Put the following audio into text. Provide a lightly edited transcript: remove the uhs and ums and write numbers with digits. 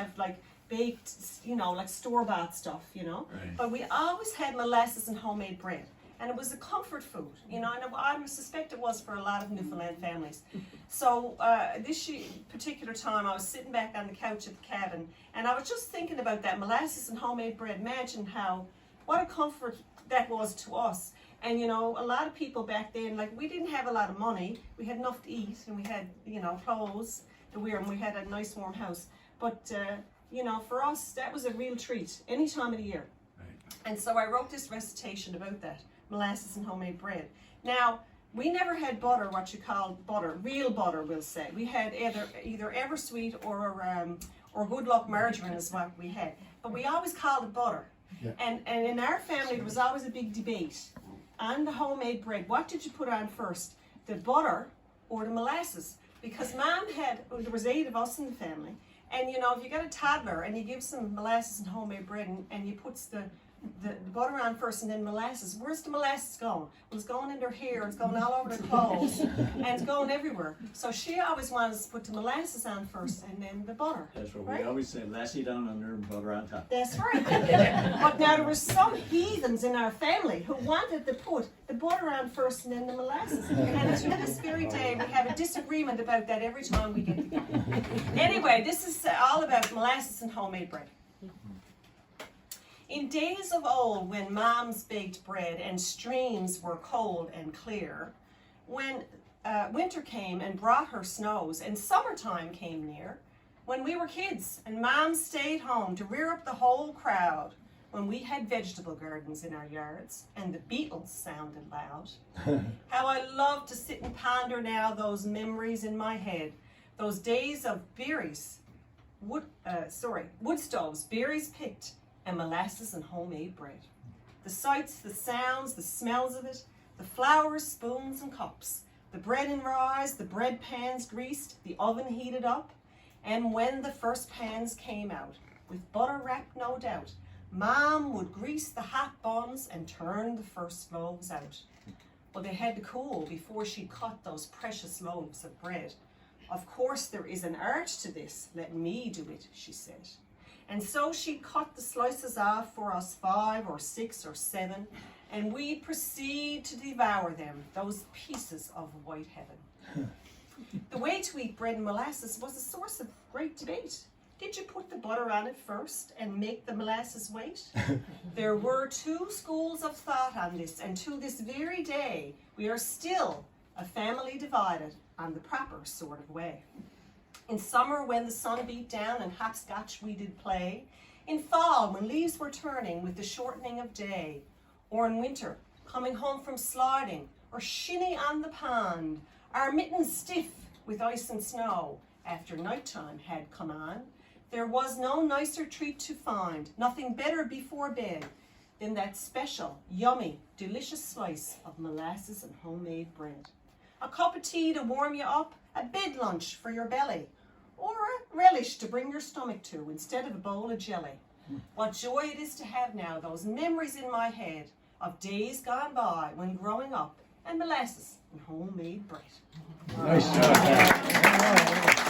have like baked, you know, like store-bought stuff, you know. Right. But we always had molasses and homemade bread. And it was a comfort food, you know, and I suspect it was for a lot of Newfoundland families. So this particular time, I was sitting back on the couch at the cabin, and I was just thinking about that molasses and homemade bread. Imagine what a comfort that was to us. And, you know, a lot of people back then, like, we didn't have a lot of money. We had enough to eat, and we had, you know, clothes to wear, and we had a nice warm house. But, you know, for us, that was a real treat any time of the year. Right. And so I wrote this recitation about that. Molasses and homemade bread. Now, we never had butter, what you call butter, real butter, we'll say. We had either Eversweet or Good Luck margarine is what we had. But we always called it butter. Yeah. And in our family, there was always a big debate on the homemade bread. What did you put on first, the butter or the molasses? Because Mom there was 8 of us in the family. And, you know, if you got a toddler and you give some molasses and homemade bread and you put the butter on first and then molasses, where's the molasses going? Well, it's going in their hair, it's going all over their clothes, and it's going everywhere. So she always wanted us to put the molasses on first and then the butter. That's what right? we always say, lassie down under and butter on top. That's right. But now there were some heathens in our family who wanted to put the butter on first and then the molasses. And to this very day, we have a disagreement about that every time we get together. Anyway, this is all about molasses and homemade bread. In days of old, when moms baked bread and streams were cold and clear, when winter came and brought her snows and summertime came near, when we were kids and moms stayed home to rear up the whole crowd, when we had vegetable gardens in our yards and the beetles sounded loud, how I love to sit and ponder now those memories in my head, those days of berries, wood stoves, berries picked, and molasses and homemade bread. The sights, the sounds, the smells of it, the flowers, spoons, and cups, the bread and rise, the bread pans greased, the oven heated up, and when the first pans came out, with butter wrapped no doubt, Mom would grease the hot buns and turn the first loaves out. Well, they had to cool before she cut those precious loaves of bread. Of course there is an art to this, let me do it, she said. And so she cut the slices off for us 5 or 6 or 7, and we proceed to devour them, those pieces of white heaven. The way to eat bread and molasses was a source of great debate. Did you put the butter on it first and make the molasses wait? There were 2 schools of thought on this, and to this very day, we are still a family divided on the proper sort of way. In summer, when the sun beat down and hopscotch we did play. In fall, when leaves were turning with the shortening of day. Or in winter, coming home from sliding, or shinny on the pond, our mittens stiff with ice and snow, after nighttime had come on. There was no nicer treat to find, nothing better before bed, than that special, yummy, delicious slice of molasses and homemade bread. A cup of tea to warm you up, a bed lunch for your belly, or a relish to bring your stomach to instead of a bowl of jelly. What joy it is to have now those memories in my head of days gone by when growing up and molasses and homemade bread. Nice job.